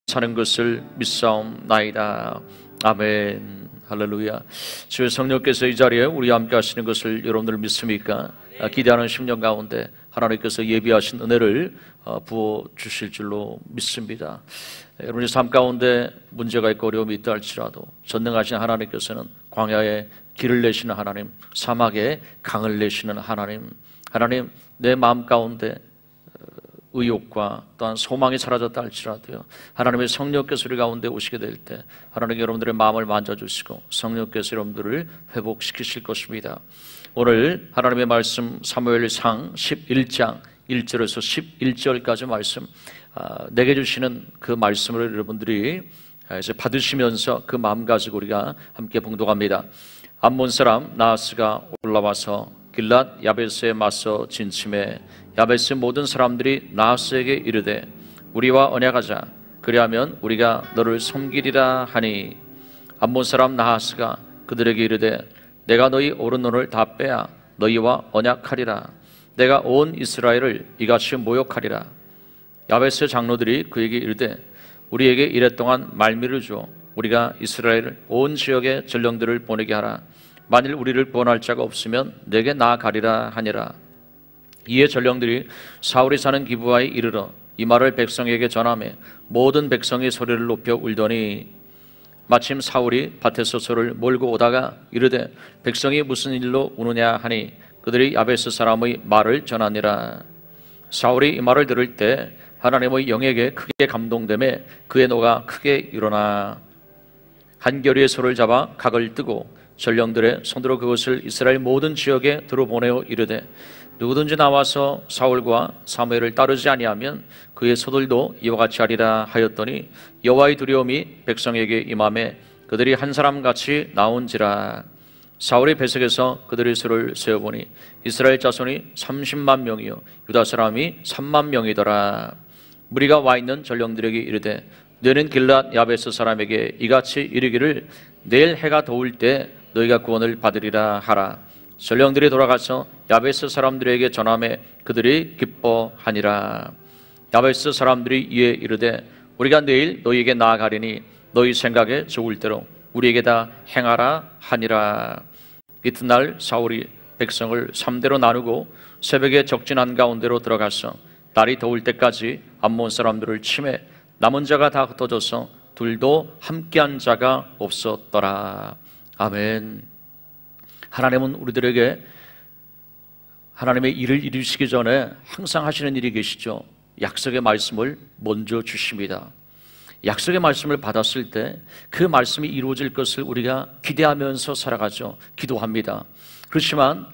사는 것을 믿사옵나이다. 아멘. 할렐루야. 주의 성령께서 이 자리에 우리와 함께 하시는 것을 여러분들 믿습니까? 기대하는 심령 가운데 하나님께서 예비하신 은혜를 부어주실 줄로 믿습니다. 여러분의 삶 가운데 문제가 있고 어려움이 있다 할지라도 전능하신 하나님께서는 광야에 길을 내시는 하나님, 사막에 강을 내시는 하나님, 하나님 내 마음 가운데 의욕과 또한 소망이 사라졌다 할지라도요, 하나님의 성령께서 우리 가운데 오시게 될 때 하나님 여러분들의 마음을 만져주시고 성령께서 여러분들을 회복시키실 것입니다. 오늘 하나님의 말씀 사무엘상 11장 1절에서 11절까지 말씀 내게 주시는 그 말씀을 여러분들이 이제 받으시면서 그 마음 가지고 우리가 함께 봉독합니다. 암몬 사람 나하스가 올라와서 길랏 야베스에 맞서 진침해 야베스 모든 사람들이 나하스에게 이르되 우리와 언약하자, 그리하면 우리가 너를 섬기리라 하니, 암몬 사람 나하스가 그들에게 이르되 내가 너희 오른손을 다 빼야 너희와 언약하리라. 내가 온 이스라엘을 이같이 모욕하리라. 야베스 장로들이 그에게 이르되 우리에게 이랫동안 말미를 주어 우리가 이스라엘 온 지역의 전령들을 보내게 하라. 만일 우리를 구원할 자가 없으면 내게 나아가리라 하니라. 이에 전령들이 사울이 사는 기브아에 이르러 이 말을 백성에게 전하며 모든 백성이 소리를 높여 울더니, 마침 사울이 밭에서 소를 몰고 오다가 이르되 백성이 무슨 일로 우느냐 하니 그들이 야베스 사람의 말을 전하니라. 사울이 이 말을 들을 때 하나님의 영에게 크게 감동되매 그의 노가 크게 일어나 한 겨리의 소를 잡아 각을 뜨고 전령들의 손으로 그것을 이스라엘 모든 지역에 들어보내어 이르되 누구든지 나와서 사울과 사무엘을 따르지 아니하면 그의 소들도 이와 같이 하리라 하였더니 여호와의 두려움이 백성에게 임하매 그들이 한 사람같이 나온지라. 사울의 배색에서 그들의 수를 세어보니 이스라엘 자손이 30만 명이요 유다 사람이 3만 명이더라. 무리가 와 있는 전령들에게 이르되 너는 길랏 야베스 사람에게 이같이 이르기를 내일 해가 더울 때 너희가 구원을 받으리라 하라. 전령들이 돌아가서 야베스 사람들에게 전하매 그들이 기뻐하니라. 야베스 사람들이 이에 이르되 우리가 내일 너희에게 나아가리니 너희 생각에 좋을 대로 우리에게 다 행하라 하니라. 이튿날 사울이 백성을 3대로 나누고 새벽에 적진한 가운데로 들어가서 날이 더울 때까지 암몬 사람들을 치매 남은 자가 다 흩어져서 둘도 함께한 자가 없었더라. 아멘. 하나님은 우리들에게 하나님의 일을 이루시기 전에 항상 하시는 일이 계시죠. 약속의 말씀을 먼저 주십니다. 약속의 말씀을 받았을 때 그 말씀이 이루어질 것을 우리가 기대하면서 살아가죠. 기도합니다. 그렇지만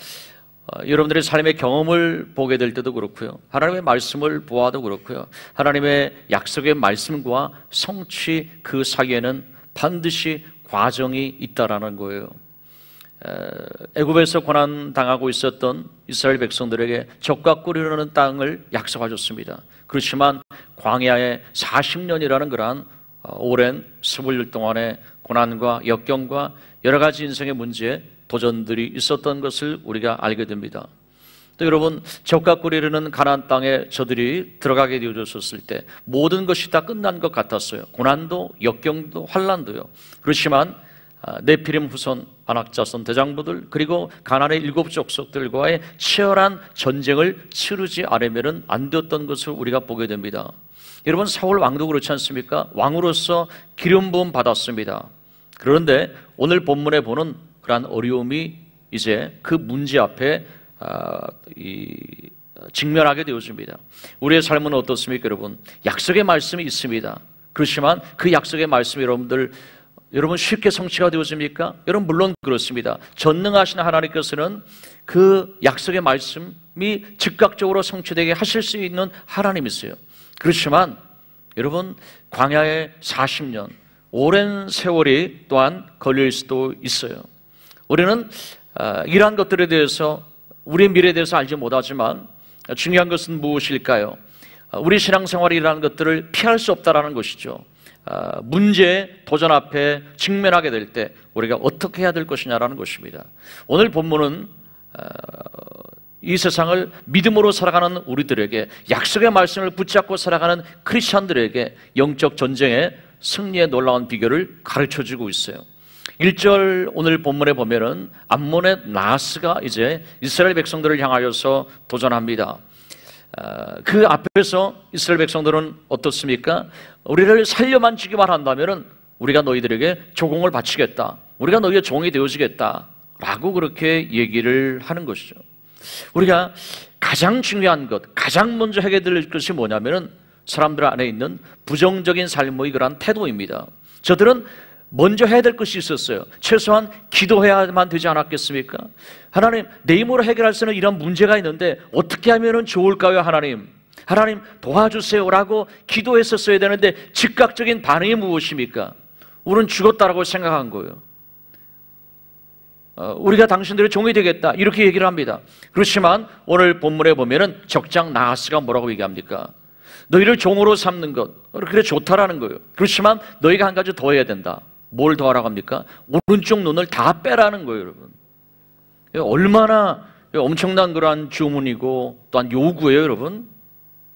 여러분들의 삶의 경험을 보게 될 때도 그렇고요, 하나님의 말씀을 보아도 그렇고요, 하나님의 약속의 말씀과 성취 그 사이에는 반드시 과정이 있다라는 거예요. 애굽에서 고난 당하고 있었던 이스라엘 백성들에게 적과 꿀이라는 땅을 약속하셨습니다. 그렇지만 광야에 40년이라는 그러한 오랜 스물 동안의 고난과 역경과 여러 가지 인생의 문제에 도전들이 있었던 것을 우리가 알게 됩니다. 또 여러분, 적과 꿀이 흐르는 가나안 땅에 저들이 들어가게 되어졌을 때 모든 것이 다 끝난 것 같았어요. 고난도 역경도 환난도요. 그렇지만 네피림 후손 아낙자손 대장부들 그리고 가나안의 7 족속들과의 치열한 전쟁을 치르지 않으면 안 되었던 것을 우리가 보게 됩니다. 여러분, 사울 왕도 그렇지 않습니까? 왕으로서 기름 부음 받았습니다. 그런데 오늘 본문에 보는 그러한 어려움이 이제 그 문제 앞에 직면하게 되어집니다. 우리의 삶은 어떻습니까, 여러분? 약속의 말씀이 있습니다. 그렇지만 그 약속의 말씀이 여러분 쉽게 성취가 되어집니까? 여러분, 물론 그렇습니다. 전능하신 하나님께서는 그 약속의 말씀이 즉각적으로 성취되게 하실 수 있는 하나님이세요. 그렇지만 여러분, 광야의 40년 오랜 세월이 또한 걸릴 수도 있어요. 우리는 이러한 것들에 대해서, 우리의 미래에 대해서 알지 못하지만 중요한 것은 무엇일까요? 우리 신앙생활이라는 것들을 피할 수 없다는 것이죠. 문제의 도전 앞에 직면하게 될 때 우리가 어떻게 해야 될 것이냐라는 것입니다. 오늘 본문은 이 세상을 믿음으로 살아가는 우리들에게, 약속의 말씀을 붙잡고 살아가는 크리스찬들에게 영적 전쟁의 승리의 놀라운 비결을 가르쳐주고 있어요. 1절 오늘 본문에 보면은 암몬의 나하스가 이제 이스라엘 백성들을 향하여서 도전합니다. 그 앞에서 이스라엘 백성들은 어떻습니까? 우리를 살려만 주기만 한다면은 우리가 너희들에게 조공을 바치겠다, 우리가 너희의 종이 되어주겠다 라고 그렇게 얘기를 하는 것이죠. 우리가 가장 중요한 것, 가장 먼저 해결될 것이 뭐냐면은 사람들 안에 있는 부정적인 삶의 그러한 태도입니다. 저들은 먼저 해야 될 것이 있었어요. 최소한 기도해야만 되지 않았겠습니까? 하나님, 내 힘으로 해결할 수 있는 이런 문제가 있는데 어떻게 하면 좋을까요? 하나님 도와주세요 라고 기도했었어야 되는데 즉각적인 반응이 무엇입니까? 우리는 죽었다라고 생각한 거예요. 우리가 당신들의 종이 되겠다 이렇게 얘기를 합니다. 그렇지만 오늘 본문에 보면은 적장 나하스가 뭐라고 얘기합니까? 너희를 종으로 삼는 것, 그래 좋다라는 거예요. 그렇지만 너희가 한 가지 더 해야 된다. 뭘 더 하라고 합니까? 오른쪽 눈을 다 빼라는 거예요, 여러분. 얼마나 엄청난 그러한 주문이고 또한 요구예요, 여러분.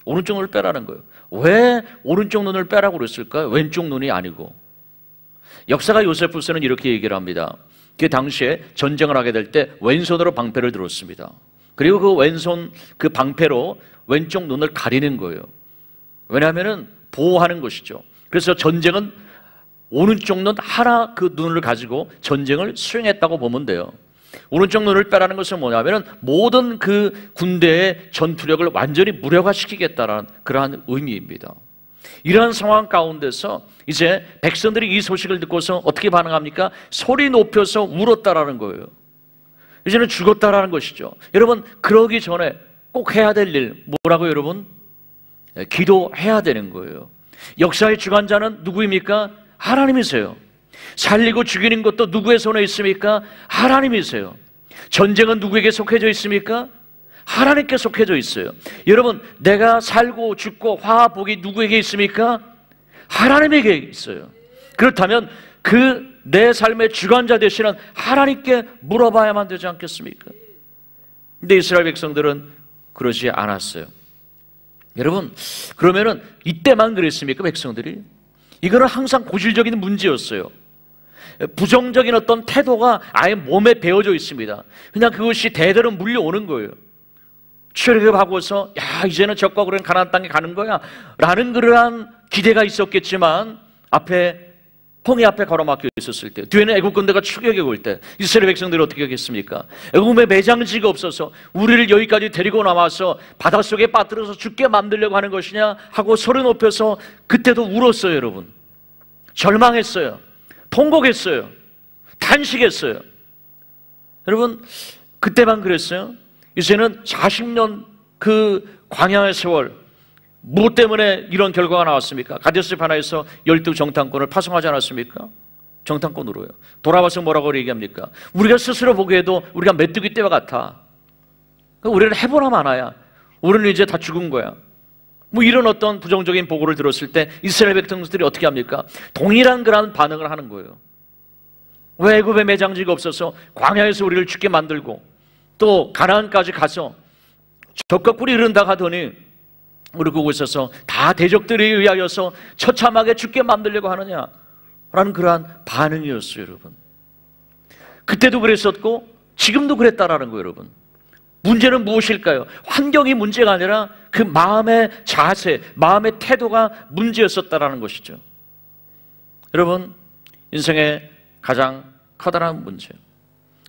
오른쪽 눈을 빼라는 거예요. 왜 오른쪽 눈을 빼라고 그랬을까요? 왼쪽 눈이 아니고. 역사가 요세푸스는 이렇게 얘기를 합니다. 그 당시에 전쟁을 하게 될 때 왼손으로 방패를 들었습니다. 그리고 그 왼손 그 방패로 왼쪽 눈을 가리는 거예요. 왜냐하면 보호하는 것이죠. 그래서 전쟁은 오른쪽 눈 하나 그 눈을 가지고 전쟁을 수행했다고 보면 돼요. 오른쪽 눈을 빼라는 것은 뭐냐면 모든 그 군대의 전투력을 완전히 무력화시키겠다라는 그러한 의미입니다. 이러한 상황 가운데서 이제 백성들이 이 소식을 듣고서 어떻게 반응합니까? 소리 높여서 울었다라는 거예요. 이제는 죽었다라는 것이죠. 여러분, 그러기 전에 꼭 해야 될 일 뭐라고요, 여러분? 기도해야 되는 거예요. 역사의 주관자는 누구입니까? 하나님이세요. 살리고 죽이는 것도 누구의 손에 있습니까? 하나님이세요. 전쟁은 누구에게 속해져 있습니까? 하나님께 속해져 있어요. 여러분, 내가 살고 죽고 화복이 누구에게 있습니까? 하나님에게 있어요. 그렇다면 그 내 삶의 주관자 되시는 하나님께 물어봐야만 되지 않겠습니까? 근데 이스라엘 백성들은 그러지 않았어요. 여러분, 그러면은 이때만 그랬습니까, 백성들이? 이거는 항상 고질적인 문제였어요. 부정적인 어떤 태도가 아예 몸에 배어져 있습니다. 그냥 그것이 대대로 물려오는 거예요. 출애굽하고서 야, 이제는 적과 그런 가나안 땅에 가는 거야 라는 그러한 기대가 있었겠지만 홍해 앞에 가로막혀 있었을 때, 뒤에는 애국 군대가 추격해 올 때 이스라엘 백성들이 어떻게 하겠습니까? 애국에 매장지가 없어서 우리를 여기까지 데리고 나와서 바닷속에 빠뜨려서 죽게 만들려고 하는 것이냐 하고 소리 높여서 그때도 울었어요. 여러분, 절망했어요. 통곡했어요. 탄식했어요. 여러분, 그때만 그랬어요? 이제는 40년 그 광야의 세월, 무엇 때문에 이런 결과가 나왔습니까? 가데스 바네아에서 12 정탐꾼을 파송하지 않았습니까? 정탐꾼으로요. 돌아와서 뭐라고 얘기합니까? 우리가 스스로 보기에도 우리가 메뚜기 떼와 같아. 우리는 해보나 마나야. 우리는 이제 다 죽은 거야. 뭐 이런 어떤 부정적인 보고를 들었을 때 이스라엘 백성들이 어떻게 합니까? 동일한 그런 반응을 하는 거예요. 왜 애굽에 매장지가 없어서 광야에서 우리를 죽게 만들고 또 가나안까지 가서 적과 꿀이 흐른다 하더니 우리 그곳에서 다 대적들에 의하여서 처참하게 죽게 만들려고 하느냐라는 그러한 반응이었어요. 여러분, 그때도 그랬었고 지금도 그랬다라는 거예요. 여러분, 문제는 무엇일까요? 환경이 문제가 아니라 그 마음의 자세, 마음의 태도가 문제였었다라는 것이죠. 여러분, 인생의 가장 커다란 문제,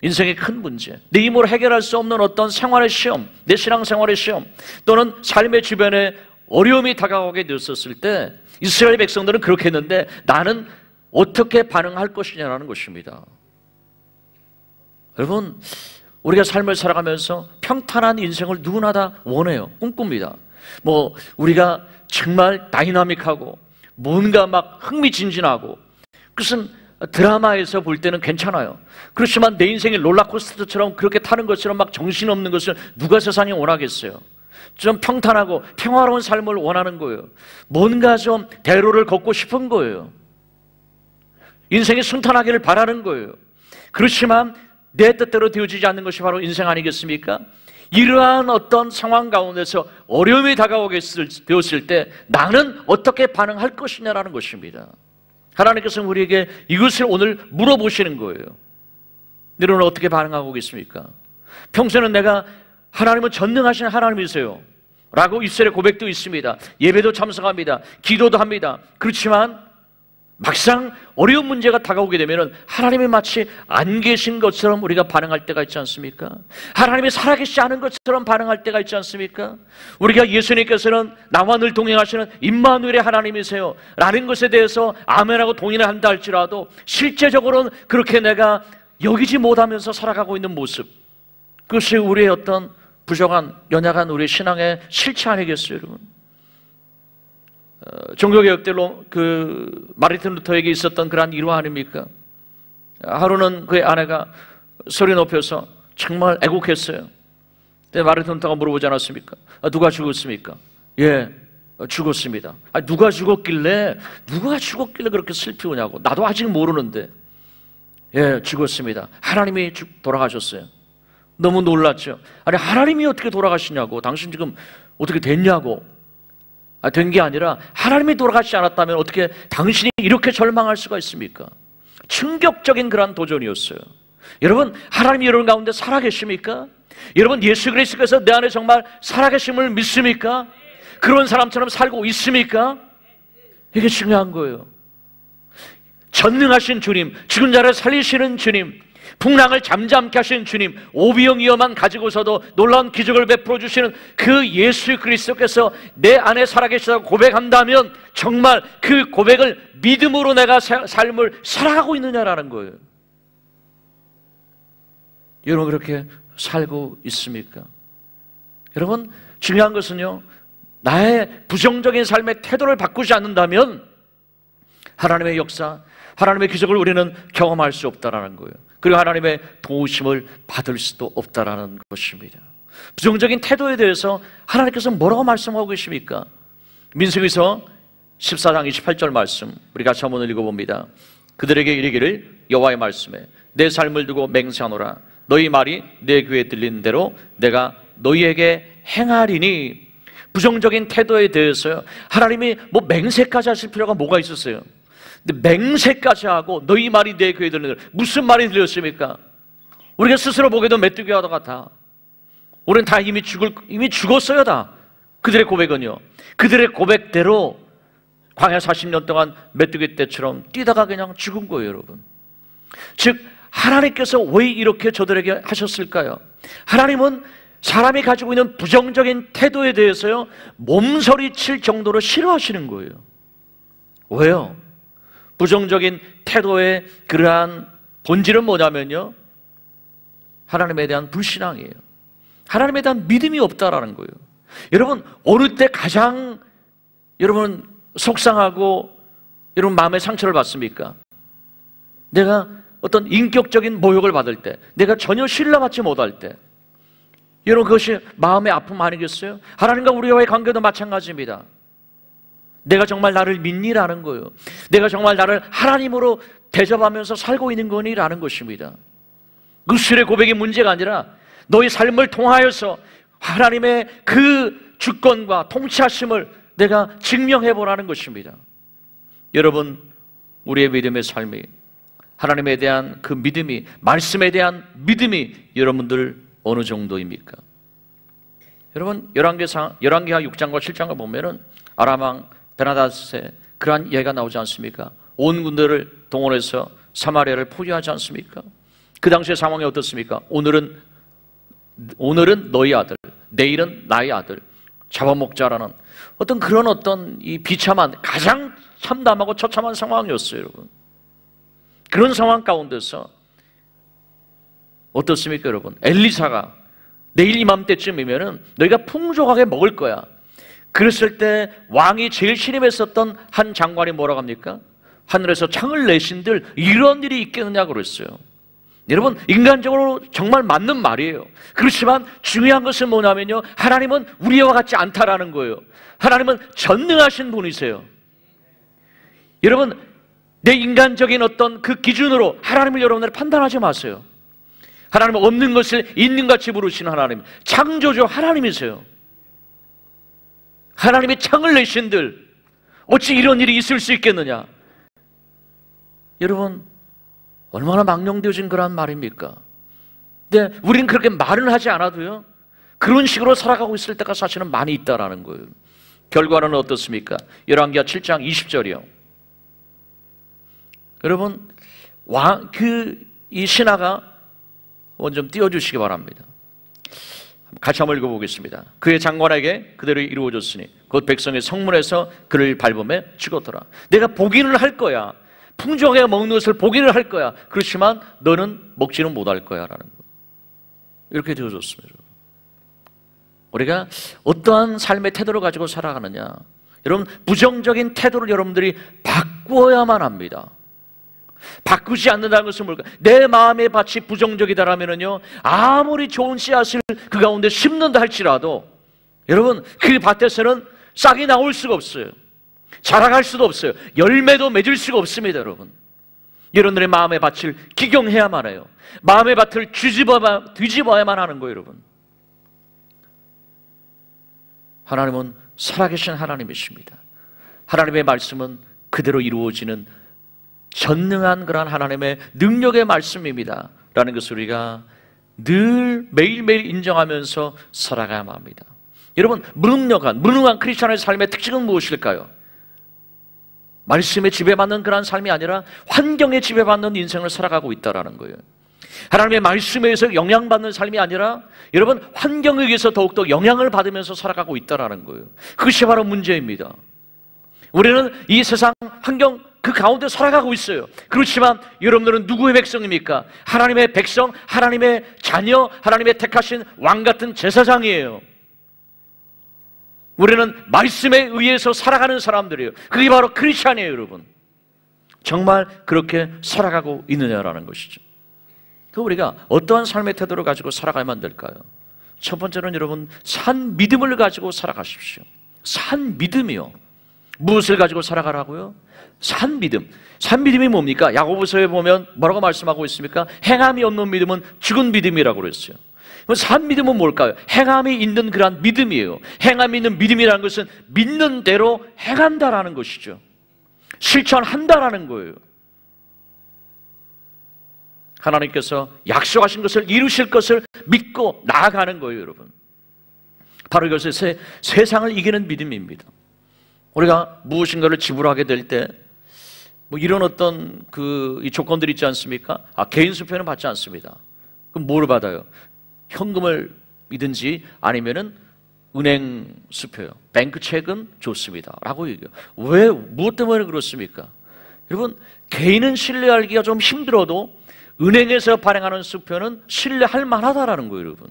인생의 큰 문제, 내 힘으로 해결할 수 없는 어떤 생활의 시험, 내 신앙생활의 시험 또는 삶의 주변에 어려움이 다가오게 되었을 때 이스라엘 백성들은 그렇게 했는데 나는 어떻게 반응할 것이냐라는 것입니다. 여러분, 우리가 삶을 살아가면서 평탄한 인생을 누구나 다 원해요. 꿈꿉니다. 뭐 우리가 정말 다이나믹하고 뭔가 막 흥미진진하고, 그것은 드라마에서 볼 때는 괜찮아요. 그렇지만 내 인생이 롤러코스터처럼 그렇게 타는 것처럼 막 정신없는 것을 누가 세상에 원하겠어요? 좀 평탄하고 평화로운 삶을 원하는 거예요. 뭔가 좀 대로를 걷고 싶은 거예요. 인생이 순탄하기를 바라는 거예요. 그렇지만 내 뜻대로 되어지지 않는 것이 바로 인생 아니겠습니까? 이러한 어떤 상황 가운데서 어려움이 다가오게 되었을 때 나는 어떻게 반응할 것이냐라는 것입니다. 하나님께서 우리에게 이것을 오늘 물어보시는 거예요. 너는 어떻게 반응하고 계십니까? 평소에는 내가 하나님은 전능하신 하나님이세요 라고 입술의 고백도 있습니다. 예배도 참석합니다. 기도도 합니다. 그렇지만 막상 어려운 문제가 다가오게 되면 하나님이 마치 안 계신 것처럼 우리가 반응할 때가 있지 않습니까? 하나님이 살아계시지 않은 것처럼 반응할 때가 있지 않습니까? 우리가 예수님께서는 나와 늘 동행하시는 임마누엘의 하나님이세요 라는 것에 대해서 아멘하고 동의를 한다 할지라도 실제적으로는 그렇게 내가 여기지 못하면서 살아가고 있는 모습, 그것이 우리의 어떤 부족한, 연약한 우리의 신앙의 실체 아니겠어요, 여러분? 종교개혁 때로 마르틴 루터에게 있었던 그러한 일화 아닙니까? 하루는 그의 아내가 소리 높여서 정말 애곡했어요. 근데 마르틴 루터가 물어보지 않았습니까? 누가 죽었습니까? 예, 죽었습니다. 누가 죽었길래 그렇게 슬피 우냐고. 나도 아직 모르는데. 예, 죽었습니다. 하나님이 돌아가셨어요. 너무 놀랐죠. 아니, 하나님이 어떻게 돌아가시냐고. 당신 지금 어떻게 됐냐고. 된 게 아니라 하나님이 돌아가시지 않았다면 어떻게 당신이 이렇게 절망할 수가 있습니까? 충격적인 그러한 도전이었어요. 여러분, 하나님이 여러분 가운데 살아계십니까? 여러분, 예수 그리스도께서 내 안에 정말 살아계심을 믿습니까? 그런 사람처럼 살고 있습니까? 이게 중요한 거예요. 전능하신 주님, 죽은 자를 살리시는 주님, 풍랑을 잠잠케 하시는 주님, 오비영이어만 가지고서도 놀라운 기적을 베풀어 주시는 그 예수 그리스도께서 내 안에 살아계시다고 고백한다면 정말 그 고백을 믿음으로 내가 삶을 살아가고 있느냐라는 거예요. 여러분, 그렇게 살고 있습니까? 여러분, 중요한 것은요, 나의 부정적인 삶의 태도를 바꾸지 않는다면 하나님의 역사, 하나님의 기적을 우리는 경험할 수 없다라는 거예요. 그리고 하나님의 도우심을 받을 수도 없다라는 것입니다. 부정적인 태도에 대해서 하나님께서 뭐라고 말씀하고 계십니까? 민수기서 14장 28절 말씀, 우리 같이 한번 읽어봅니다. 그들에게 이르기를 여호와의 말씀에 내 삶을 두고 맹세하노라. 너희 말이 내 귀에 들리는 대로 내가 너희에게 행하리니. 부정적인 태도에 대해서요, 하나님이 뭐 맹세까지 하실 필요가 뭐가 있었어요? 근데 맹세까지 하고 너희 말이 내 귀에 들리는 대로, 무슨 말이 들렸습니까? 우리가 스스로 보기에도 메뚜기와 같아. 우리는 다 이미 죽었어요, 다. 그들의 고백은요, 그들의 고백대로 광야 40년 동안 메뚜기 떼처럼 뛰다가 그냥 죽은 거예요, 여러분. 즉, 하나님께서 왜 이렇게 저들에게 하셨을까요? 하나님은 사람이 가지고 있는 부정적인 태도에 대해서요, 몸서리 칠 정도로 싫어하시는 거예요. 왜요? 부정적인 태도의 그러한 본질은 뭐냐면요, 하나님에 대한 불신앙이에요. 하나님에 대한 믿음이 없다라는 거예요. 여러분, 어느 때 가장 여러분 속상하고 여러분 마음에 상처를 받습니까? 내가 어떤 인격적인 모욕을 받을 때, 내가 전혀 신뢰받지 못할 때, 여러분, 그것이 마음의 아픔 아니겠어요? 하나님과 우리와의 관계도 마찬가지입니다. 내가 정말 나를 믿니라는 거예요. 내가 정말 나를 하나님으로 대접하면서 살고 있는 거니라는 것입니다. 의술의 고백이 문제가 아니라 너의 삶을 통하여서 하나님의 그 주권과 통치하심을 내가 증명해보라는 것입니다. 여러분, 우리의 믿음의 삶이, 하나님에 대한 그 믿음이, 말씀에 대한 믿음이 여러분들 어느 정도입니까? 여러분, 열왕기하 6장과 7장을 보면은 아람왕 베나닷의 그러한 예가 나오지 않습니까? 온 군대를 동원해서 사마리아를 포위하지 않습니까? 그 당시의 상황이 어떻습니까? 오늘은 너희 아들, 내일은 나의 아들 잡아먹자라는 어떤 이 비참한, 가장 참담하고 처참한 상황이었어요, 여러분. 그런 상황 가운데서 어떻습니까, 여러분? 엘리사가 내일 이맘때쯤이면은 너희가 풍족하게 먹을 거야. 그랬을 때 왕이 제일 신임했었던 한 장관이 뭐라고 합니까? 하늘에서 창을 내신들 이런 일이 있겠느냐고 그랬어요. 여러분, 인간적으로 정말 맞는 말이에요. 그렇지만 중요한 것은 뭐냐면요, 하나님은 우리와 같지 않다라는 거예요. 하나님은 전능하신 분이세요. 여러분, 내 인간적인 어떤 그 기준으로 하나님을 여러분들 판단하지 마세요. 하나님은 없는 것을 있는 같이 부르시는 하나님, 창조주 하나님이세요. 하나님의 창을 내신들 어찌 이런 일이 있을 수 있겠느냐? 여러분, 얼마나 망령되어진 그런 말입니까? 근데 우리는 그렇게 말은 하지 않아도요, 그런 식으로 살아가고 있을 때가 사실은 많이 있다라는 거예요. 결과는 어떻습니까? 열왕기하 7장 20절이요. 여러분, 이 신하가 좀 띄워주시기 바랍니다. 같이 한번 읽어보겠습니다. 그의 장관에게 그대로 이루어졌으니 곧 백성의 성문에서 그를 밟음에 죽었더라. 내가 보기는 할 거야. 풍족하게 먹는 것을 보기는 할 거야. 그렇지만 너는 먹지는 못할 거야 라는 거예요. 이렇게 되어졌습니다. 우리가 어떠한 삶의 태도를 가지고 살아가느냐, 여러분, 부정적인 태도를 여러분들이 바꾸어야만 합니다. 바꾸지 않는다는 것은 뭘까? 내 마음의 밭이 부정적이다라면요, 아무리 좋은 씨앗을 그 가운데 심는다 할지라도 여러분, 그 밭에서는 싹이 나올 수가 없어요. 자라갈 수도 없어요. 열매도 맺을 수가 없습니다. 여러분, 여러분들의 마음의 밭을 기경해야만 해요. 마음의 밭을 뒤집어야만 하는 거예요. 여러분, 하나님은 살아계신 하나님이십니다. 하나님의 말씀은 그대로 이루어지는 전능한 그런 하나님의 능력의 말씀입니다 라는 것을 우리가 늘 매일매일 인정하면서 살아가야만 합니다. 여러분, 무능한 크리스천의 삶의 특징은 무엇일까요? 말씀에 지배받는 그런 삶이 아니라 환경에 지배받는 인생을 살아가고 있다는 거예요. 하나님의 말씀에 의해서 영향받는 삶이 아니라 여러분, 환경에 의해서 더욱더 영향을 받으면서 살아가고 있다는 거예요. 그것이 바로 문제입니다. 우리는 이 세상 환경 그 가운데 살아가고 있어요. 그렇지만 여러분들은 누구의 백성입니까? 하나님의 백성, 하나님의 자녀, 하나님의 택하신 왕 같은 제사장이에요. 우리는 말씀에 의해서 살아가는 사람들이에요. 그게 바로 크리스찬이에요. 여러분, 정말 그렇게 살아가고 있느냐라는 것이죠. 그 우리가 어떠한 삶의 태도를 가지고 살아가야만 될까요? 첫 번째는 여러분, 산 믿음을 가지고 살아가십시오. 산 믿음이요. 무엇을 가지고 살아가라고요? 산 믿음. 산 믿음이 뭡니까? 야고보서에 보면 뭐라고 말씀하고 있습니까? 행함이 없는 믿음은 죽은 믿음이라고 그랬어요. 산 믿음은 뭘까요? 행함이 있는 그러한 믿음이에요. 행함이 있는 믿음이라는 것은 믿는 대로 행한다라는 것이죠. 실천한다라는 거예요. 하나님께서 약속하신 것을 이루실 것을 믿고 나아가는 거예요. 여러분, 바로 이것이 세상을 이기는 믿음입니다. 우리가 무엇인가를 지불하게 될 때 이런 어떤 이 조건들이 있지 않습니까? 개인 수표는 받지 않습니다. 그럼 뭘 받아요? 현금을 이든지 아니면은 은행 수표요. 뱅크 체크는 좋습니다 라고 얘기해요. 왜, 무엇 때문에 그렇습니까? 여러분, 개인은 신뢰하기가 좀 힘들어도 은행에서 발행하는 수표는 신뢰할 만하다라는 거예요. 여러분,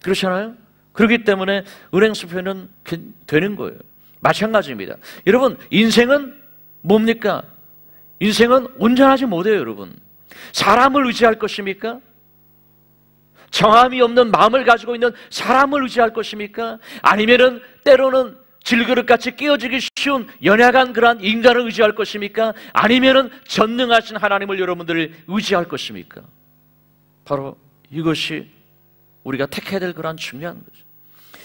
그렇잖아요? 그렇기 때문에 은행 수표는 되는 거예요. 마찬가지입니다. 여러분, 인생은 뭡니까? 인생은 온전하지 못해요. 여러분, 사람을 의지할 것입니까? 정함이 없는 마음을 가지고 있는 사람을 의지할 것입니까? 아니면은 때로는 질그릇같이 깨어지기 쉬운 연약한 그러한 인간을 의지할 것입니까? 아니면은 전능하신 하나님을 여러분들을 의지할 것입니까? 바로 이것이 우리가 택해야 될 그러한 중요한 거죠.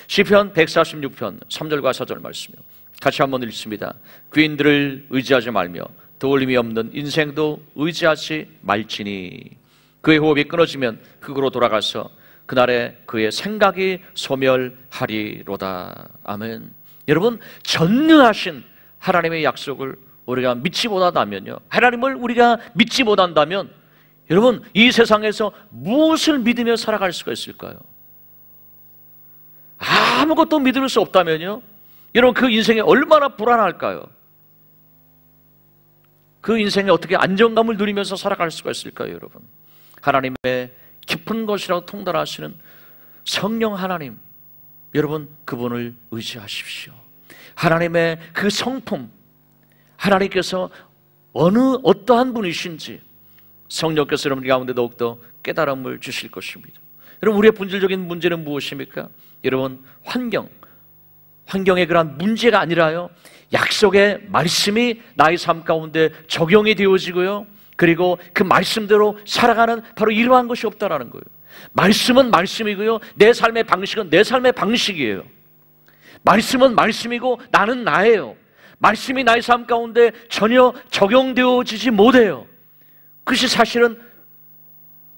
시편 146편 3절과 4절 말씀이요. 같이 한번 읽습니다. 귀인들을 의지하지 말며 도울림이 없는 인생도 의지하지 말지니 그의 호흡이 끊어지면 흙으로 돌아가서 그날에 그의 생각이 소멸하리로다. 아멘. 여러분, 전능하신 하나님의 약속을 우리가 믿지 못한다면요, 하나님을 우리가 믿지 못한다면 여러분, 이 세상에서 무엇을 믿으며 살아갈 수가 있을까요? 아무것도 믿을 수 없다면요, 여러분, 그 인생이 얼마나 불안할까요? 그 인생에 어떻게 안정감을 누리면서 살아갈 수가 있을까요? 여러분, 하나님의 깊은 것이라고 통달하시는 성령 하나님, 여러분, 그분을 의지하십시오. 하나님의 그 성품, 하나님께서 어떠한 분이신지 성령께서 여러분 가운데 더욱더 깨달음을 주실 것입니다. 여러분, 우리의 본질적인 문제는 무엇입니까? 여러분, 환경의 그러한 문제가 아니라요, 약속의 말씀이 나의 삶 가운데 적용이 되어지고요, 그리고 그 말씀대로 살아가는 바로 이러한 것이 없다라는 거예요. 말씀은 말씀이고요, 내 삶의 방식은 내 삶의 방식이에요. 말씀은 말씀이고 나는 나예요. 말씀이 나의 삶 가운데 전혀 적용되어지지 못해요. 그것이 사실은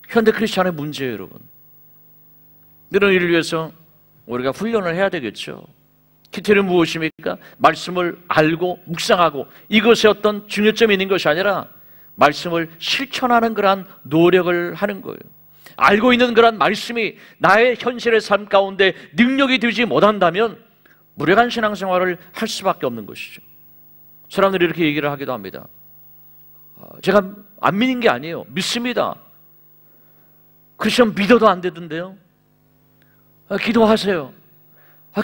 현대 크리스찬의 문제예요, 여러분. 이런 일을 위해서 우리가 훈련을 해야 되겠죠. 키티는 무엇입니까? 말씀을 알고 묵상하고 이것에 어떤 중요점이 있는 것이 아니라 말씀을 실천하는 그러한 노력을 하는 거예요. 알고 있는 그러한 말씀이 나의 현실의 삶 가운데 능력이 되지 못한다면 무력한 신앙생활을 할 수밖에 없는 것이죠. 사람들이 이렇게 얘기를 하기도 합니다. 제가 안 믿는 게 아니에요. 믿습니다. 크리스천 믿어도 안 되던데요. 기도하세요.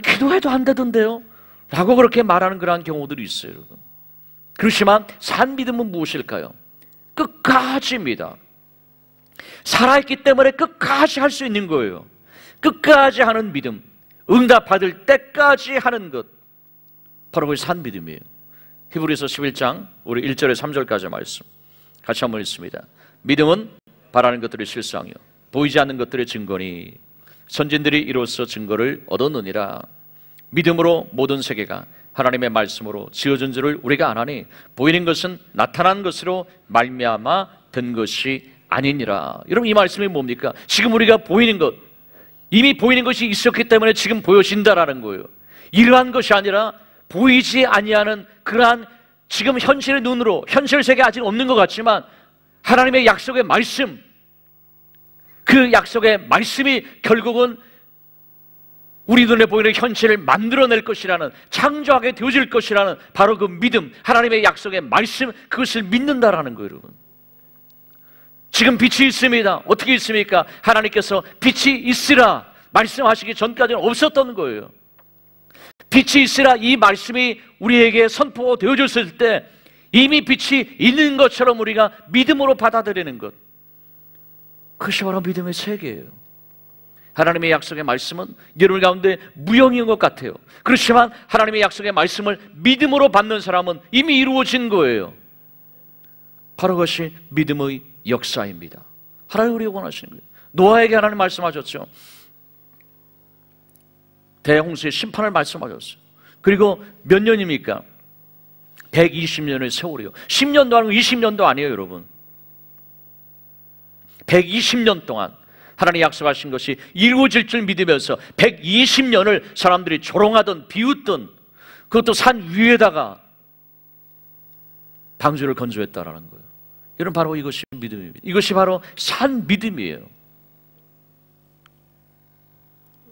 기도해도 안 되던데요. 라고 그렇게 말하는 그러한 경우들이 있어요, 여러분. 그렇지만 산 믿음은 무엇일까요? 끝까지입니다. 살아있기 때문에 끝까지 할 수 있는 거예요. 끝까지 하는 믿음, 응답받을 때까지 하는 것, 바로 그것이 산 믿음이에요. 히브리서 11장 우리 1절에 3절까지 말씀 같이 한번 읽습니다. 믿음은 바라는 것들의 실상이요 보이지 않는 것들의 증거니 선진들이 이로써 증거를 얻었느니라. 믿음으로 모든 세계가 하나님의 말씀으로 지어진 줄을 우리가 아나니 보이는 것은 나타난 것으로 말미암아 된 것이 아니니라. 여러분, 이 말씀이 뭡니까? 지금 우리가 보이는 것, 이미 보이는 것이 있었기 때문에 지금 보여진다라는 거예요. 이러한 것이 아니라 보이지 아니하는 그러한 지금 현실의 눈으로, 현실 세계 아직 없는 것 같지만 하나님의 약속의 말씀, 그 약속의 말씀이 결국은 우리 눈에 보이는 현실을 만들어낼 것이라는, 창조하게 되어질 것이라는 바로 그 믿음, 하나님의 약속의 말씀, 그것을 믿는다라는 거예요, 여러분. 지금 빛이 있습니다. 어떻게 있습니까? 하나님께서 빛이 있으라 말씀하시기 전까지는 없었던 거예요. 빛이 있으라 이 말씀이 우리에게 선포되어졌을 때 이미 빛이 있는 것처럼 우리가 믿음으로 받아들이는 것, 그것이 바로 믿음의 세계예요. 하나님의 약속의 말씀은 여러분 가운데 무형인 것 같아요. 그렇지만 하나님의 약속의 말씀을 믿음으로 받는 사람은 이미 이루어진 거예요. 바로 그것이 믿음의 역사입니다. 하나님 우리가 원하시는 거예요. 노아에게 하나님 말씀하셨죠. 대홍수의 심판을 말씀하셨어요. 그리고 몇 년입니까? 120년의 세월이요. 10년도 아니고 20년도 아니에요, 여러분. 120년 동안 하나님 약속하신 것이 이루어질 줄 믿으면서 120년을 사람들이 조롱하던 비웃던, 그것도 산 위에다가 방주를 건조했다라는 거예요. 여러분, 바로 이것이 믿음입니다. 이것이 바로 산 믿음이에요.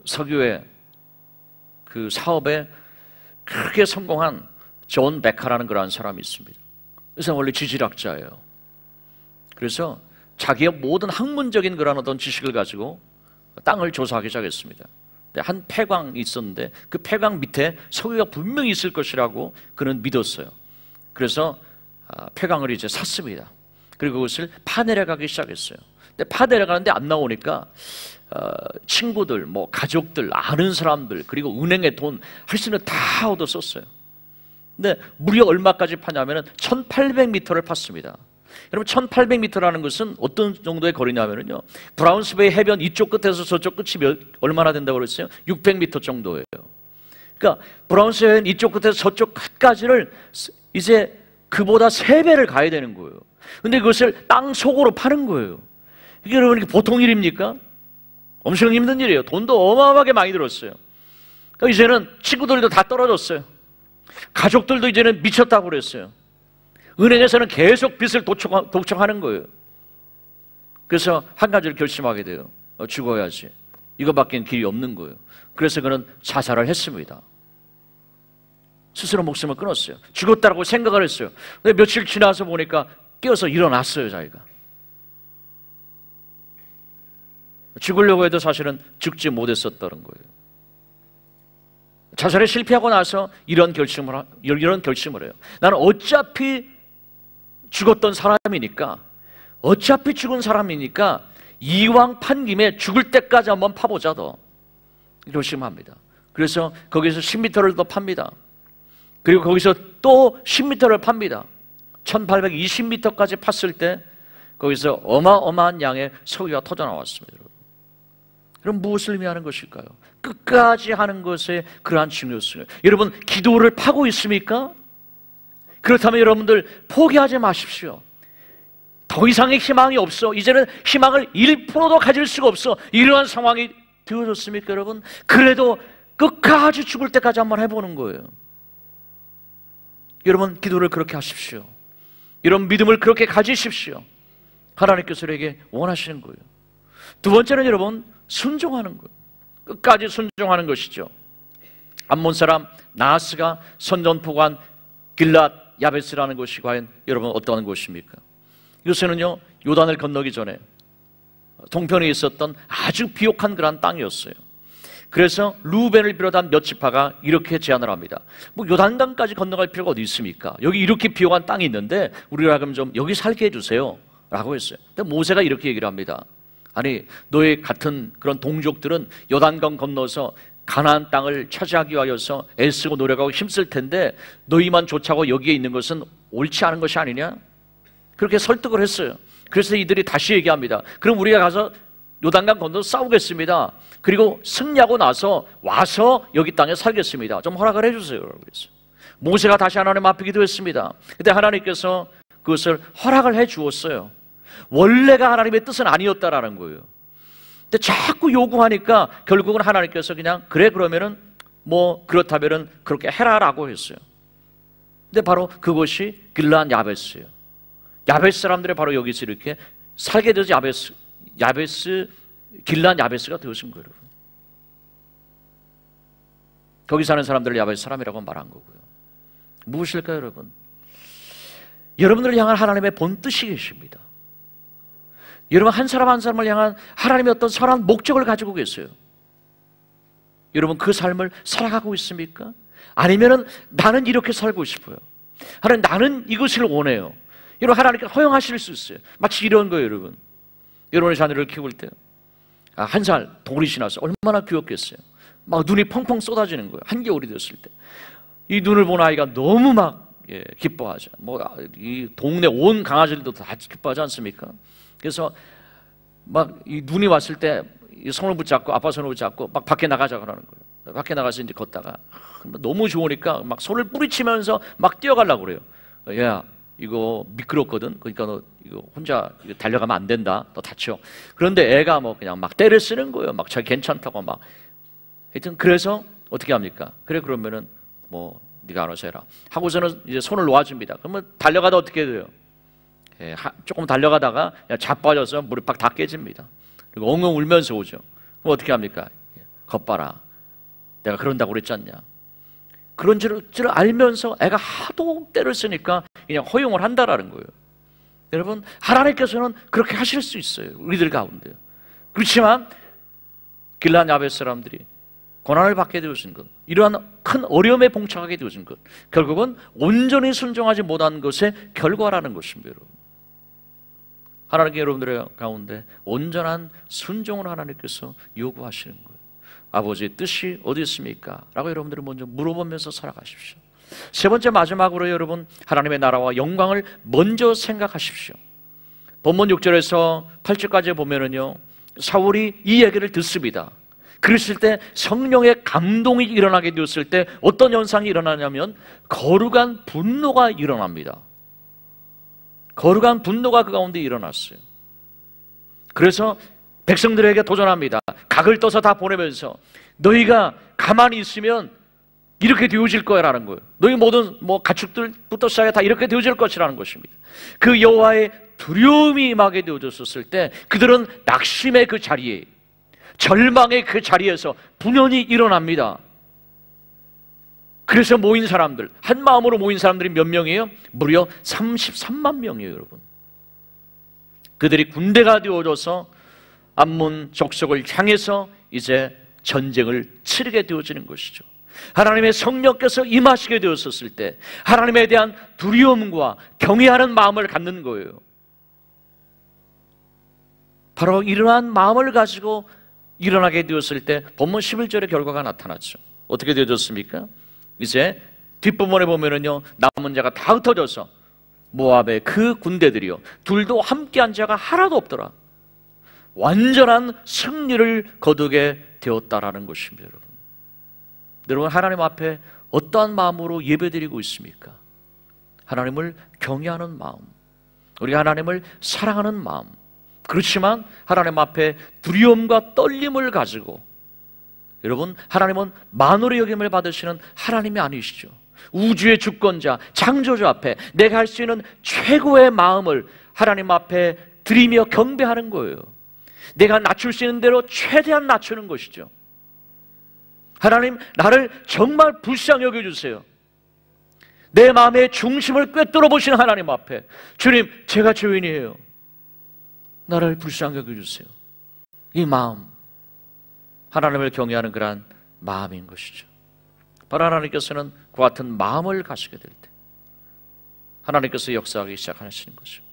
석유의 그 사업에 크게 성공한 존 베카라는 그러한 사람이 있습니다. 그 사람 원래 지질학자예요. 그래서 자기의 모든 학문적인 그런 어떤 지식을 가지고 땅을 조사하기 시작했습니다. 한 폐광이 있었는데 그 폐광 밑에 석유가 분명히 있을 것이라고 그는 믿었어요. 그래서 폐광을 이제 샀습니다. 그리고 그것을 파내려 가기 시작했어요. 근데 파내려 가는데 안 나오니까 친구들, 뭐 가족들, 아는 사람들, 그리고 은행에 돈 할 수 있는 다 얻어 썼어요. 근데 무려 얼마까지 파냐면은 1800m를 팠습니다. 여러분, 1800m라는 것은 어떤 정도의 거리냐면요, 브라운스베이 해변 이쪽 끝에서 저쪽 끝이 얼마나 된다고 그랬어요? 600m 정도예요. 그러니까 브라운스베이 해변 이쪽 끝에서 저쪽 끝까지를 이제 그보다 3배를 가야 되는 거예요. 근데 그것을 땅 속으로 파는 거예요. 이게 여러분, 이게 보통 일입니까? 엄청 힘든 일이에요. 돈도 어마어마하게 많이 들었어요. 그러니까 이제는 친구들도 다 떨어졌어요. 가족들도 이제는 미쳤다고 그랬어요. 은행에서는 계속 빚을 독촉하는 거예요. 그래서 한 가지를 결심하게 돼요. 죽어야지. 이거밖에 길이 없는 거예요. 그래서 그는 자살을 했습니다. 스스로 목숨을 끊었어요. 죽었다고 생각을 했어요. 근데 며칠 지나서 보니까 깨어서 일어났어요, 자기가. 죽으려고 해도 사실은 죽지 못했었다는 거예요. 자살에 실패하고 나서 이런 결심을 해요. 나는 어차피 죽었던 사람이니까, 어차피 죽은 사람이니까 이왕 판 김에 죽을 때까지 한번 파보자 더. 결심합니다. 그래서 거기서 10m를 더 팝니다. 그리고 거기서 또 10m를 팝니다. 1820m까지 팠을 때 거기서 어마어마한 양의 소리가 터져 나왔습니다. 그럼 무엇을 의미하는 것일까요? 끝까지 하는 것에 그러한 중요성을. 여러분, 기도를 파고 있습니까? 그렇다면 여러분들 포기하지 마십시오. 더 이상의 희망이 없어. 이제는 희망을 1%도 가질 수가 없어. 이러한 상황이 되어졌습니까, 여러분? 그래도 끝까지 죽을 때까지 한번 해보는 거예요. 여러분, 기도를 그렇게 하십시오. 이런 믿음을 그렇게 가지십시오. 하나님께서 우리에게 원하시는 거예요. 두 번째는 여러분, 순종하는 거예요. 끝까지 순종하는 것이죠. 암몬 사람 나하스가 선전포고한 길랏 야베스라는 곳이 과연 여러분 어떠한 곳입니까? 이곳에는요, 요단을 건너기 전에 동편에 있었던 아주 비옥한 그런 땅이었어요. 그래서 루벤을 비롯한 몇 지파가 이렇게 제안을 합니다. 뭐 요단강까지 건너갈 필요가 어디 있습니까? 여기 이렇게 비옥한 땅이 있는데 우리가 그럼 좀 여기 살게 해주세요 라고 했어요. 근데 모세가 이렇게 얘기를 합니다. 아니, 너희 같은 그런 동족들은 요단강 건너서 가나안 땅을 차지하기 위하여서 애쓰고 노력하고 힘쓸 텐데 너희만 좋자고 여기에 있는 것은 옳지 않은 것이 아니냐? 그렇게 설득을 했어요. 그래서 이들이 다시 얘기합니다. 그럼 우리가 가서 요단강 건너서 싸우겠습니다. 그리고 승리하고 나서 와서 여기 땅에 살겠습니다. 좀 허락을 해주세요. 모세가 다시 하나님 앞에 기도했습니다. 그때 하나님께서 그것을 허락을 해 주었어요. 원래가 하나님의 뜻은 아니었다라는 거예요. 근데 자꾸 요구하니까 결국은 하나님께서 그냥 그래 그러면은 뭐 그렇다면은 그렇게 해라라고 했어요. 근데 바로 그것이 길랏 야베스예요. 야베스 사람들이 바로 여기서 이렇게 살게 되어서 야베스 길랏 야베스가 되어진 거예요. 거기 사는 사람들을 야베스 사람이라고 말한 거고요. 무엇일까요, 여러분? 여러분들을 향한 하나님의 본 뜻이 계십니다. 여러분, 한 사람 한 사람을 향한 하나님의 어떤 선한 목적을 가지고 계세요. 여러분, 그 삶을 살아가고 있습니까? 아니면은 나는 이렇게 살고 싶어요. 하나님, 나는 이것을 원해요. 여러분, 하나님께서 허용하실 수 있어요. 마치 이런 거예요, 여러분. 여러분의 자녀를 키울 때 한 살 동물이 지나서 얼마나 귀엽겠어요. 막 눈이 펑펑 쏟아지는 거예요. 한겨울이 됐을 때 이 눈을 본 아이가 너무 막 기뻐하죠. 뭐 이 동네 온 강아지들도 다 기뻐하지 않습니까? 그래서 막 이 눈이 왔을 때 손을 붙잡고 아빠 손을 붙잡고 막 밖에 나가자 그러는 거예요. 밖에 나가서 이제 걷다가 너무 좋으니까 막 손을 뿌리치면서 막 뛰어가려고 그래요. 야, 이거 미끄럽거든. 그러니까 너 이거 혼자 달려가면 안 된다. 너 다쳐. 그런데 애가 뭐 그냥 막 때를 쓰는 거예요. 막 자기 괜찮다고 막. 하여튼 그래서 어떻게 합니까? 그래 그러면은 뭐 네가 알아서 해라. 하고서는 이제 손을 놓아줍니다. 그러면 달려가다 어떻게 돼요? 조금 달려가다가 자빠져서 무릎 팍 다 깨집니다. 그리고 엉엉 울면서 오죠. 그럼 어떻게 합니까? 겉봐라. 내가 그런다고 그랬지 않냐. 그런 줄 알면서 애가 하도 때를 쓰니까 그냥 허용을 한다라는 거예요. 여러분, 하나님께서는 그렇게 하실 수 있어요. 우리들 가운데. 그렇지만 길랏 야베스 사람들이 고난을 받게 되어진 것, 이러한 큰 어려움에 봉착하게 되어진 것, 결국은 온전히 순종하지 못한 것의 결과라는 것입니다. 여러분, 하나님께 여러분들의 가운데 온전한 순종을 하나님께서 요구하시는 거예요. 아버지의 뜻이 어디 있습니까? 라고 여러분들이 먼저 물어보면서 살아가십시오. 세 번째, 마지막으로 여러분, 하나님의 나라와 영광을 먼저 생각하십시오. 본문 6절에서 8절까지 보면은요, 사울이 이 얘기를 듣습니다. 그랬을 때 성령의 감동이 일어나게 되었을 때 어떤 현상이 일어나냐면 거룩한 분노가 일어납니다. 거룩한 분노가 그 가운데 일어났어요. 그래서 백성들에게 도전합니다. 각을 떠서 다 보내면서 너희가 가만히 있으면 이렇게 되어질 거야라는 거예요. 너희 모든 가축들부터 시작해 다 이렇게 되어질 것이라는 것입니다. 그 여호와의 두려움이 임하게 되어졌을 때 그들은 낙심의 그 자리에, 절망의 그 자리에서 분연히 일어납니다. 그래서 모인 사람들, 한 마음으로 모인 사람들이 몇 명이에요? 무려 33만 명이에요, 여러분. 그들이 군대가 되어져서 암몬 족속을 향해서 이제 전쟁을 치르게 되어지는 것이죠. 하나님의 성령께서 임하시게 되었을 때 하나님에 대한 두려움과 경외하는 마음을 갖는 거예요. 바로 이러한 마음을 가지고 일어나게 되었을 때 본문 11절의 결과가 나타났죠. 어떻게 되어졌습니까? 이제 뒷부분에 보면은요, 남은 자가 다 흩어져서 모압의 그 군대들이요, 둘도 함께한 자가 하나도 없더라. 완전한 승리를 거두게 되었다라는 것입니다. 여러분, 여러분 하나님 앞에 어떠한 마음으로 예배드리고 있습니까? 하나님을 경외하는 마음, 우리 하나님을 사랑하는 마음. 그렇지만 하나님 앞에 두려움과 떨림을 가지고, 여러분 하나님은 만월의 여김을 받으시는 하나님이 아니시죠. 우주의 주권자, 창조주 앞에 내가 할 수 있는 최고의 마음을 하나님 앞에 드리며 경배하는 거예요. 내가 낮출 수 있는 대로 최대한 낮추는 것이죠. 하나님, 나를 정말 불쌍히 여겨주세요. 내 마음의 중심을 꿰뚫어 보시는 하나님 앞에, 주님, 제가 죄인이에요. 나를 불쌍히 여겨주세요. 이 마음, 하나님을 경외하는 그러한 마음인 것이죠. 바로 하나님께서는 그 같은 마음을 가지게 될 때 하나님께서 역사하기 시작하시는 거죠.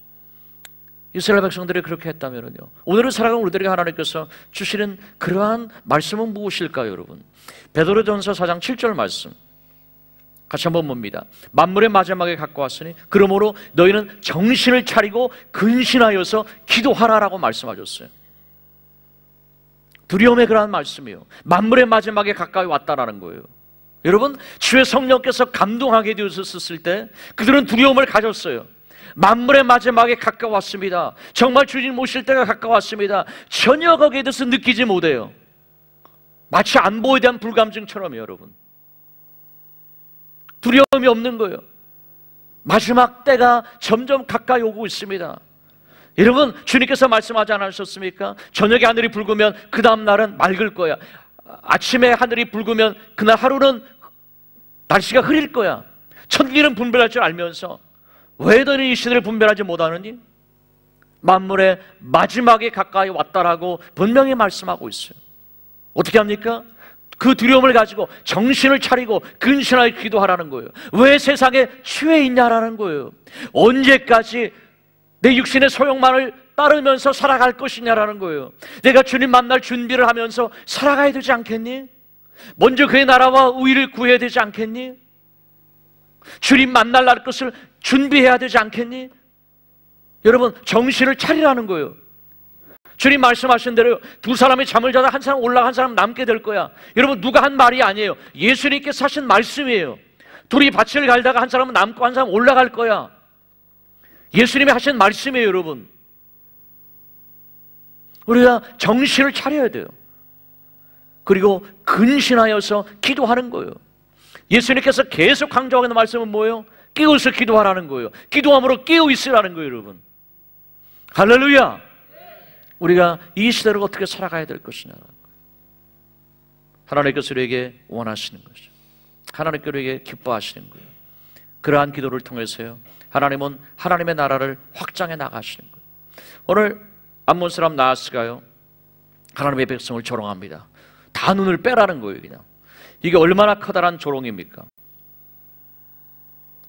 이스라엘 백성들이 그렇게 했다면요, 오늘을 살아가는 우리들에게 하나님께서 주시는 그러한 말씀은 무엇일까요, 여러분? 베드로전서 4장 7절 말씀 같이 한번 봅니다. 만물의 마지막에 가까웠으니 그러므로 너희는 정신을 차리고 근신하여서 기도하라라고 말씀하셨어요. 두려움의 그러한 말씀이에요. 만물의 마지막에 가까이 왔다라는 거예요. 여러분, 주의 성령께서 감동하게 되었을 때 그들은 두려움을 가졌어요. 만물의 마지막에 가까웠습니다. 정말 주님 오실 때가 가까웠습니다. 전혀 거기에 대해서 느끼지 못해요. 마치 안보에 대한 불감증처럼요. 여러분, 두려움이 없는 거예요. 마지막 때가 점점 가까이 오고 있습니다. 여러분, 주님께서 말씀하지 않으셨습니까? 저녁에 하늘이 붉으면 그 다음 날은 맑을 거야. 아침에 하늘이 붉으면 그날 하루는 날씨가 흐릴 거야. 천기는 분별할 줄 알면서 왜 너는 이 시대를 분별하지 못하느니? 만물의 마지막에 가까이 왔다라고 분명히 말씀하고 있어요. 어떻게 합니까? 그 두려움을 가지고 정신을 차리고 근신하여 기도하라는 거예요. 왜 세상에 취해 있냐라는 거예요. 언제까지 내 육신의 소욕만을 따르면서 살아갈 것이냐라는 거예요. 내가 주님 만날 준비를 하면서 살아가야 되지 않겠니? 먼저 그의 나라와 의를 구해야 되지 않겠니? 주님 만날 날 것을 준비해야 되지 않겠니? 여러분, 정신을 차리라는 거예요. 주님 말씀하신 대로 두 사람이 잠을 자다 한 사람 올라가 한 사람 남게 될 거야. 여러분, 누가 한 말이 아니에요. 예수님께서 하신 말씀이에요. 둘이 밭을 갈다가 한 사람은 남고 한 사람은 올라갈 거야. 예수님이 하신 말씀이에요. 여러분, 우리가 정신을 차려야 돼요. 그리고 근신하여서 기도하는 거예요. 예수님께서 계속 강조하는 말씀은 뭐예요? 깨어서 기도하라는 거예요. 기도함으로 깨어 있으라는 거예요. 여러분, 할렐루야. 우리가 이 시대를 어떻게 살아가야 될 것이냐, 하나님께서 우리에게 원하시는 거죠. 하나님께서 우리에게 기뻐하시는 거예요. 그러한 기도를 통해서요, 하나님은 하나님의 나라를 확장해 나가시는 거예요. 오늘 암몬 사람 나하스가요, 하나님의 백성을 조롱합니다. 다 눈을 빼라는 거예요. 그냥 이게 얼마나 커다란 조롱입니까?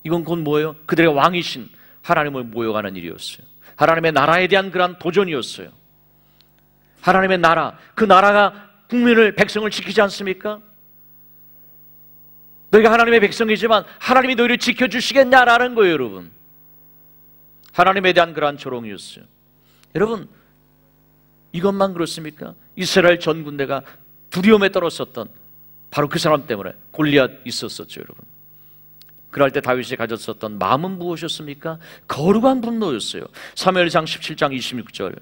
이건 곧 뭐예요? 그들의 왕이신 하나님을 모욕하는 일이었어요. 하나님의 나라에 대한 그러한 도전이었어요. 하나님의 나라, 그 나라가 국민을, 백성을 지키지 않습니까? 너희가 하나님의 백성이지만 하나님이 너희를 지켜주시겠냐라는 거예요. 여러분, 하나님에 대한 그러한 조롱이었어요. 여러분, 이것만 그렇습니까? 이스라엘 전 군대가 두려움에 떨었었던 바로 그 사람 때문에 골리앗 있었었죠. 여러분, 그럴 때 다윗이 가졌었던 마음은 무엇이었습니까? 거룩한 분노였어요. 사무엘상 17장 26절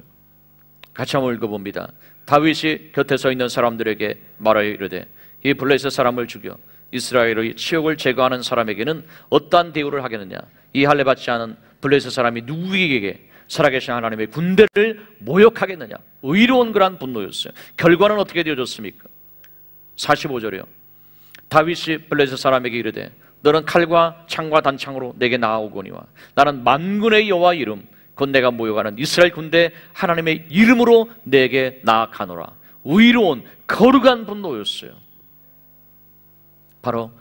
같이 한번 읽어봅니다. 다윗이 곁에 서 있는 사람들에게 말하여 이르되 이 블레셋 사람을 죽여 이스라엘의 치욕을 제거하는 사람에게는 어떠한 대우를 하겠느냐? 이 할례 받지 않은 블레셋 사람이 누구에게 살아계신 하나님의 군대를 모욕하겠느냐? 의로운 그러한 분노였어요. 결과는 어떻게 되어졌습니까? 45절이요. 다윗이 블레셋 사람에게 이르되 너는 칼과 창과 단창으로 내게 나아오거니와 나는 만군의 여호와 이름 곧 내가 모욕하는 이스라엘 군대 하나님의 이름으로 내게 나아가노라. 의로운 거룩한 분노였어요. 바로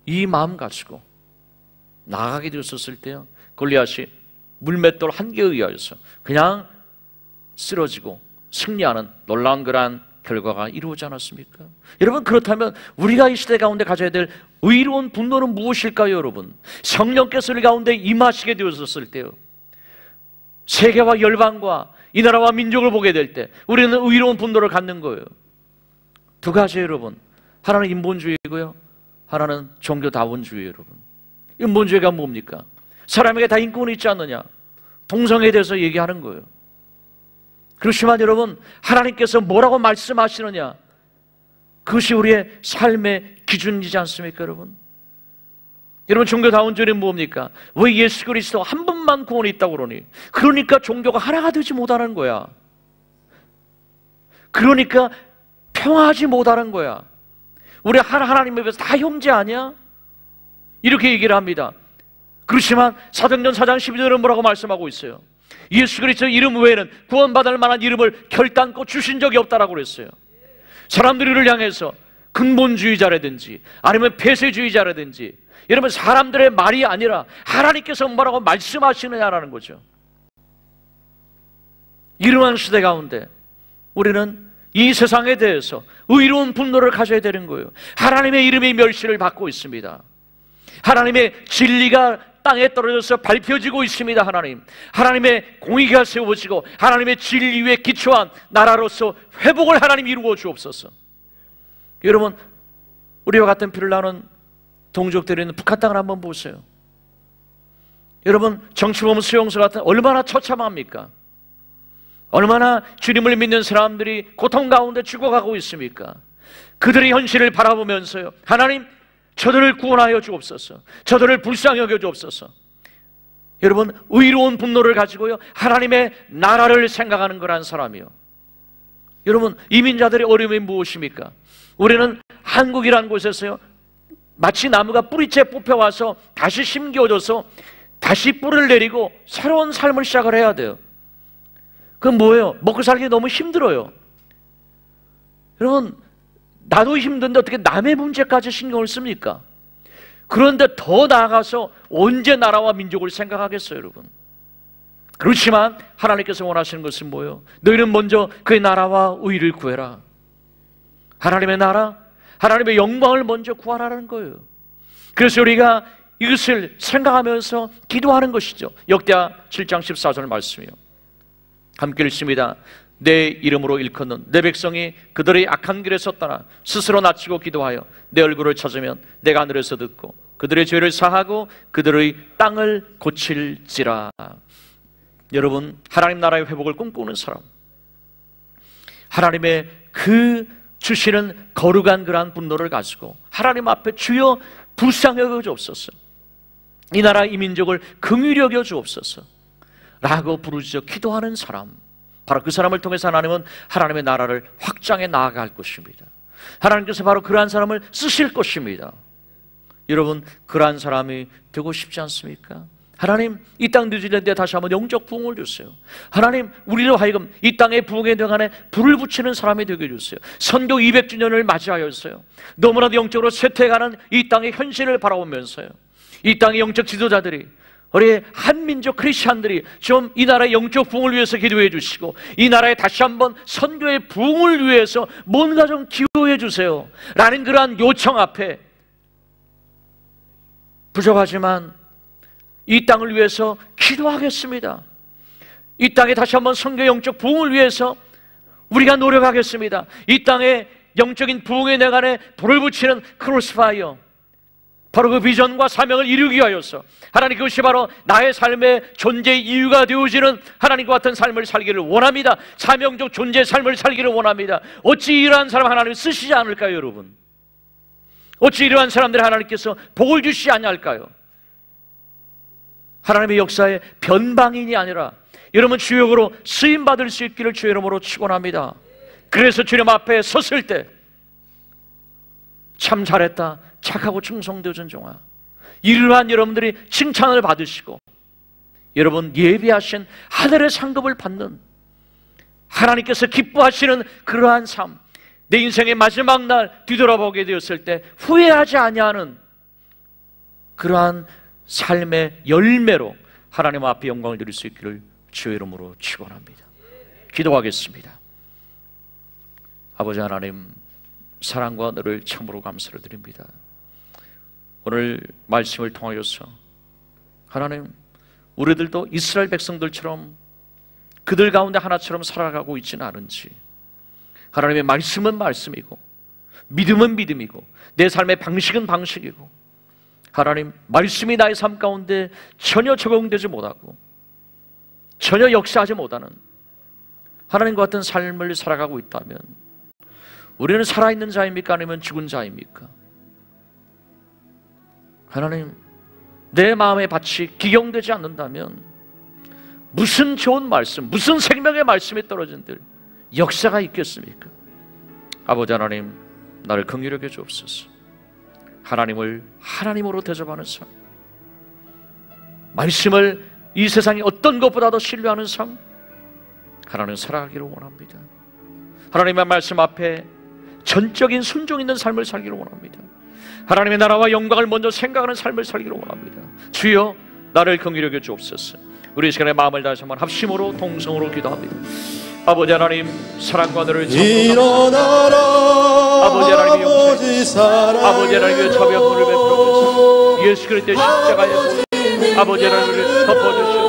이 마음 가지고 나아가게 되었을 때요, 골리앗이 물맷돌 한 개에 의하여서 그냥 쓰러지고 승리하는 놀라운 그러한 결과가 이루어지지 않았습니까? 여러분, 그렇다면 우리가 이 시대 가운데 가져야 될 의로운 분노는 무엇일까요, 여러분? 성령께서 우리 가운데 임하시게 되었을 때요, 세계와 열방과 이 나라와 민족을 보게 될 때 우리는 의로운 분노를 갖는 거예요. 두 가지예요, 여러분. 하나는 인본주의고요, 하나는 종교다원주의예요, 여러분. 인본주의가 뭡니까? 사람에게 다 인권이 있지 않느냐, 동성애에 대해서 얘기하는 거예요. 그렇지만 여러분, 하나님께서 뭐라고 말씀하시느냐, 그것이 우리의 삶의 기준이지 않습니까, 여러분? 여러분, 종교다원주의는 뭡니까? 왜 예수 그리스도 한 분만 구원이 있다고 그러니? 그러니까 종교가 하나가 되지 못하는 거야. 그러니까 평화하지 못하는 거야. 우리 하나님에 비해서 다 형제 아니야? 이렇게 얘기를 합니다. 그렇지만 사도행전 4장 12절은 뭐라고 말씀하고 있어요? 예수 그리스도 이름 외에는 구원받을 만한 이름을 결단코 주신 적이 없다라고 그랬어요. 사람들이 이를 향해서 근본주의자라든지 아니면 폐쇄주의자라든지, 여러분, 사람들의 말이 아니라 하나님께서 뭐라고 말씀하시느냐라는 거죠. 이러한 시대 가운데 우리는 이 세상에 대해서 의로운 분노를 가져야 되는 거예요. 하나님의 이름이 멸시를 받고 있습니다. 하나님의 진리가 땅에 떨어져서 밟혀지고 있습니다. 하나님의 공의가 세워지고 하나님의 진리 위에 기초한 나라로서 회복을 하나님 이루어 주옵소서. 여러분, 우리와 같은 피를 나눈 동족들이 있는 북한 땅을 한번 보세요. 여러분, 정치범 수용소 같은 얼마나 처참합니까? 얼마나 주님을 믿는 사람들이 고통 가운데 죽어가고 있습니까? 그들의 현실을 바라보면서요, 하나님, 저들을 구원하여 주옵소서, 저들을 불쌍히 여겨 주옵소서. 여러분, 의로운 분노를 가지고요, 하나님의 나라를 생각하는 거란 사람이요. 여러분, 이민자들의 어려움이 무엇입니까? 우리는 한국이라는 곳에서요, 마치 나무가 뿌리째 뽑혀와서 다시 심겨져서 다시 뿌리를 내리고 새로운 삶을 시작을 해야 돼요. 그건 뭐예요? 먹고 살기 너무 힘들어요. 여러분, 나도 힘든데 어떻게 남의 문제까지 신경을 씁니까? 그런데 더 나아가서 언제 나라와 민족을 생각하겠어요, 여러분? 그렇지만 하나님께서 원하시는 것은 뭐예요? 너희는 먼저 그의 나라와 의를 구해라. 하나님의 나라, 하나님의 영광을 먼저 구하라는 거예요. 그래서 우리가 이것을 생각하면서 기도하는 것이죠. 역대하 7장 14절 말씀이요, 함께 읽습니다. 내 이름으로 일컫는 내 백성이 그들의 악한 길에서 떠나 스스로 낮추고 기도하여 내 얼굴을 찾으면 내가 하늘에서 듣고 그들의 죄를 사하고 그들의 땅을 고칠지라. 여러분, 하나님 나라의 회복을 꿈꾸는 사람, 하나님의 그 주시는 거룩한 그러한 분노를 가지고 하나님 앞에 주여 불쌍히 여겨 주옵소서, 이 나라 이 민족을 긍휼히 여겨 주옵소서 라고 부르짖어 기도하는 사람, 바로 그 사람을 통해서 하나님은 하나님의 나라를 확장해 나아갈 것입니다. 하나님께서 바로 그러한 사람을 쓰실 것입니다. 여러분, 그러한 사람이 되고 싶지 않습니까? 하나님, 이 땅 뉴질랜드에 다시 한번 영적 부흥을 주세요. 하나님, 우리로 하여금 이 땅의 부흥의 등안에 불을 붙이는 사람이 되게 해주세요. 선교 200주년을 맞이하였어요. 너무나도 영적으로 쇠퇴해가는 이 땅의 현실을 바라보면서요, 이 땅의 영적 지도자들이, 우리 한민족 크리스찬들이 좀 이 나라의 영적 부흥을 위해서 기도해 주시고 이 나라에 다시 한번 선교의 부흥을 위해서 뭔가 좀 기도해 주세요 라는 그러한 요청 앞에 부족하지만 이 땅을 위해서 기도하겠습니다. 이 땅에 다시 한번 선교 영적 부흥을 위해서 우리가 노력하겠습니다. 이 땅에 영적인 부흥의 내간에 불을 붙이는 크로스파이어, 바로 그 비전과 사명을 이루기 위하여서 하나님, 그것이 바로 나의 삶의 존재의 이유가 되어지는 하나님과 같은 삶을 살기를 원합니다. 사명적 존재의 삶을 살기를 원합니다. 어찌 이러한 사람 하나님 쓰시지 않을까요, 여러분? 어찌 이러한 사람들 하나님께서 복을 주시지 않을까요? 하나님의 역사의 변방인이 아니라 여러분 주역으로 쓰임받을 수 있기를 주의 이름으로 축원합니다. 그래서 주님 앞에 섰을 때 참 잘했다, 착하고 충성되어 전종아, 이러한 여러분들이 칭찬을 받으시고 여러분 예비하신 하늘의 상급을 받는 하나님께서 기뻐하시는 그러한 삶, 내 인생의 마지막 날 뒤돌아보게 되었을 때 후회하지 아니하는 그러한 삶의 열매로 하나님 앞에 영광을 드릴 수 있기를 주의 이름으로 축원합니다. 기도하겠습니다. 아버지 하나님, 사랑과 너를 참으로 감사를 드립니다. 오늘 말씀을 통하여서 하나님, 우리들도 이스라엘 백성들처럼 그들 가운데 하나처럼 살아가고 있지는 않은지, 하나님의 말씀은 말씀이고 믿음은 믿음이고 내 삶의 방식은 방식이고, 하나님 말씀이 나의 삶 가운데 전혀 적용되지 못하고 전혀 역사하지 못하는 하나님과 같은 삶을 살아가고 있다면 우리는 살아있는 자입니까? 아니면 죽은 자입니까? 하나님, 내 마음의 밭이 기경되지 않는다면 무슨 좋은 말씀, 무슨 생명의 말씀이 떨어진들 역사가 있겠습니까? 아버지 하나님, 나를 긍휼하게 주옵소서. 하나님을 하나님으로 대접하는 삶, 말씀을 이 세상의 어떤 것보다도 신뢰하는 삶, 하나님 살아가기를 원합니다. 하나님의 말씀 앞에 전적인 순종 있는 삶을 살기를 원합니다. 하나님의 나라와 영광을 먼저 생각하는 삶을 살기를 원합니다. 주여, 나를 긍휼하게 주옵소서. 우리 이 시간에 마음을 다시 한번 합심으로 동성으로 기도합니다. 아버지 하나님, 사랑과 너를 일어나라. 아버지 하나님의 용서, 아버지 하나님의 자비와 은혜를 베풀어 주시옵소서. 예수 그리스도의 십자가의 보혈, 아버지 하나님을 덮어주시옵소서.